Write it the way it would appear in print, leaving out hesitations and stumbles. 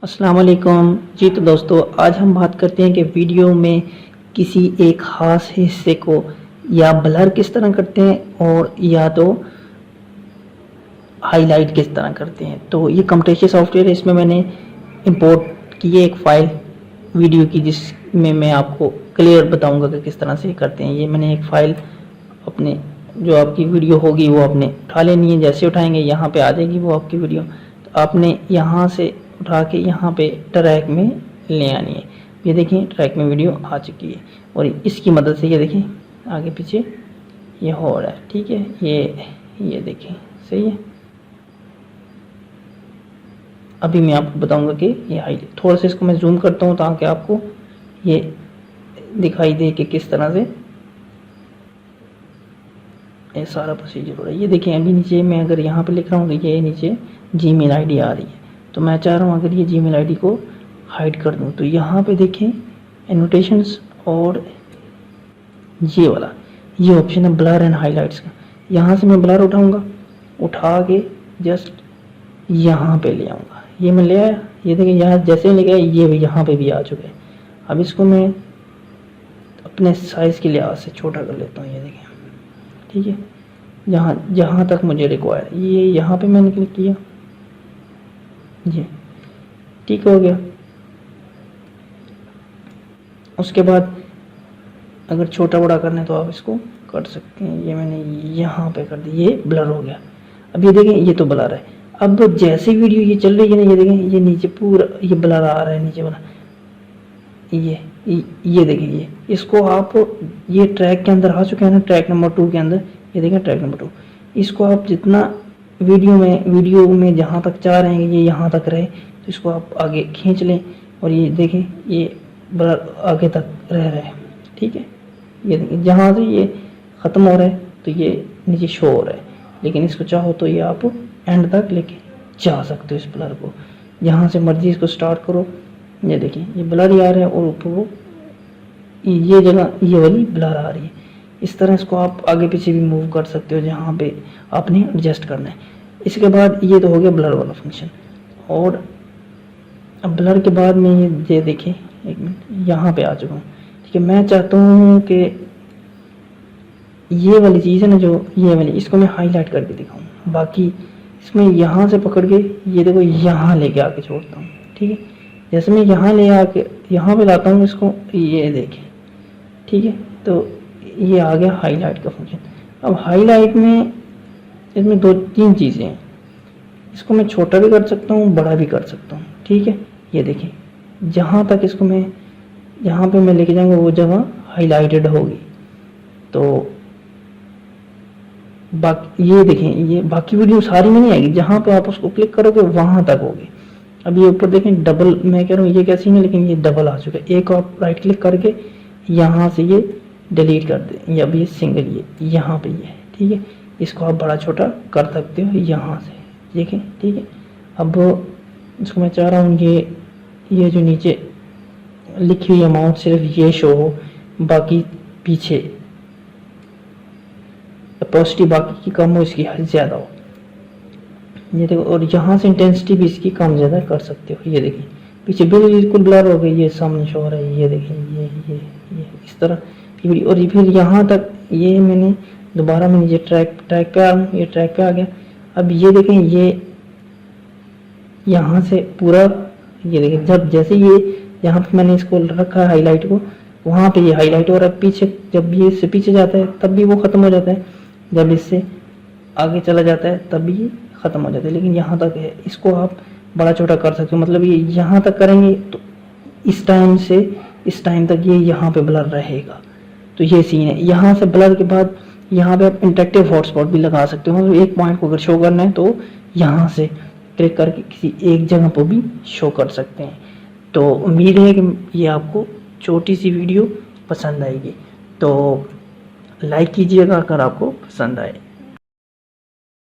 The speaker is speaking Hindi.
अस्सलाम वालेकुम जी। तो दोस्तों आज हम बात करते हैं कि वीडियो में किसी एक ख़ास हिस्से को या ब्लर किस तरह करते हैं और या तो हाईलाइट किस तरह करते हैं। तो ये Camtasia सॉफ्टवेयर है, इसमें मैंने इंपोर्ट की है एक फ़ाइल वीडियो की, जिसमें मैं आपको क्लियर बताऊंगा कि किस तरह से करते हैं। ये मैंने एक फ़ाइल अपने जो आपकी वीडियो होगी वो आपने उठा लेनी है। जैसे उठाएंगे यहाँ पे आ जाएगी वो आपकी वीडियो। तो आपने यहाँ से उठा के यहाँ पे ट्रैक में ले आनी है। ये देखिए ट्रैक में वीडियो आ चुकी है और इसकी मदद से ये देखिए आगे पीछे ये हो रहा है। ठीक है, ये देखिए सही है। अभी मैं आपको बताऊंगा कि ये हाईलाइट, थोड़ा सा इसको मैं जूम करता हूँ ताकि आपको ये दिखाई दे कि किस तरह से ये सारा प्रोसीजर हो रहा है। ये देखिए अभी नीचे मैं अगर यहाँ पे लिख रहा हूँ तो ये नीचे जीमेल आईडी आ रही है। तो मैं चाह रहा हूँ अगर ये जीमेल आईडी को हाइड कर दूँ तो यहाँ पे देखें एनोटेशंस और ये वाला ये ऑप्शन है ब्लर एंड हाईलाइट्स का। यहाँ से मैं ब्लर उठाऊँगा, उठा के जस्ट यहाँ पे ले आऊँगा। ये मैं ले आया, ये देखिए यहाँ जैसे लेके आया ये भी यहाँ पे भी आ चुका है। अब इसको मैं अपने साइज़ के लिहाज से छोटा कर लेता हूँ। ये देखिए ठीक है, जहाँ तक मुझे रिक्वायर, ये यहाँ पे मैंने क्लिक किया, ये ठीक हो गया। उसके बाद अगर छोटा बड़ा करना है तो आप इसको कर सकते हैं। ये मैंने यहाँ पे कर दिया, ये ब्लर हो गया। अब ये देखें ये तो ब्लर है। अब जैसे वीडियो ये चल रही है ना, ये देखें ये नीचे पूरा ये ब्लर आ रहा है नीचे वाला, ये देखिए ये इसको आप ये ट्रैक के अंदर आ चुके हैं ना, ट्रैक नंबर 2 के अंदर। ये देखें ट्रैक नंबर 2, इसको आप जितना वीडियो में जहाँ तक चाह रहे हैं ये यहाँ तक रहे तो इसको आप आगे खींच लें और ये देखें ये ब्लर आगे तक रह रहा है। ठीक है, ये देखिए जहाँ से ये ख़त्म हो रहा है तो ये नीचे शो हो रहा है, लेकिन इसको चाहो तो ये आप एंड तक लेके जा सकते हो इस ब्लर को। जहाँ से मर्जी इसको स्टार्ट करो, ये देखिए ये ब्लर ही आ रहा है और ऊपर वो ये जगह ये वाली ब्लर आ रही है। इस तरह इसको आप आगे पीछे भी मूव कर सकते हो जहाँ पे आपने एडजस्ट करना है। इसके बाद ये तो हो गया ब्लर वाला फंक्शन। और अब ब्लर के बाद में ये देखिए एक मिनट यहाँ पे आ चुका हूँ। ठीक है, मैं चाहता हूँ कि ये वाली चीज़ है ना, जो ये वाली, इसको मैं हाईलाइट करके दिखाऊँ। बाकी इसमें यहाँ से पकड़ के ये देखो यहाँ लेके आके छोड़ता हूँ। ठीक है, जैसे मैं यहाँ ले आके यहाँ पे लाता हूँ इसको, ये देखें ठीक है। तो ये आ गया हाईलाइट का फंक्शन। अब हाईलाइट में इसमें 2-3 चीज़ें हैं। इसको मैं छोटा भी कर सकता हूँ, बड़ा भी कर सकता हूँ। ठीक है, ये देखिए जहाँ तक इसको मैं जहाँ पे मैं लेके जाऊँगा वो जगह हाईलाइटेड होगी। तो बाकी ये देखें ये बाकी वीडियो सारी में नहीं आएगी, जहाँ पे आप उसको क्लिक करोगे वहाँ तक होगी। अब ये ऊपर देखें डबल, मैं कह रहा हूँ ये क्या सीन है, लेकिन ये डबल आ चुका है। एक आप राइट क्लिक करके यहाँ से ये डिलीट कर दें, या अब ये सिंगल ये यहाँ पे ये ठीक है। इसको आप बड़ा छोटा कर सकते हो यहाँ से, देखें ठीक है। अब इसको मैं चाह रहा हूँ ये जो नीचे लिखी हुई अमाउंट सिर्फ ये शो हो, बाकी पीछे अपोसिटी बाकी की कम हो, इसकी ज़्यादा हो। ये देखो, और यहाँ से इंटेंसिटी भी इसकी कम ज़्यादा कर सकते हो। ये देखिए पीछे बिल्कुल ब्लर हो गई, ये सामने शो हो रहा है। ये देखिए ये इस तरह और फिर यहाँ तक ये मैंने दोबारा मैं ये ट्रैक पे आ हूँ, ये ट्रैक पे आ गया। अब ये देखें ये यहाँ से पूरा ये देखें, जब जैसे ये यहाँ पे मैंने इसको रखा है हाईलाइट को, वहाँ पे ये हाईलाइट हो रहा है। पीछे जब ये इससे पीछे जाता है तब भी वो ख़त्म हो जाता है, जब इससे आगे चला जाता है तब भी ये ख़त्म हो जाता है। लेकिन यहाँ तक है, इसको आप बड़ा छोटा कर सकते हो। मतलब ये यहाँ तक करेंगे तो इस टाइम से इस टाइम तक ये यहाँ पे ब्लर रहेगा। तो ये सीन है। यहाँ से ब्लर के बाद यहाँ पे आप इंटरेक्टिव हॉटस्पॉट भी लगा सकते हो। मतलब एक पॉइंट को अगर शो करना है तो यहाँ से क्लिक करके किसी एक जगह पर भी शो कर सकते हैं। तो उम्मीद है कि ये आपको छोटी सी वीडियो पसंद आएगी। तो लाइक कीजिएगा अगर आपको पसंद आए।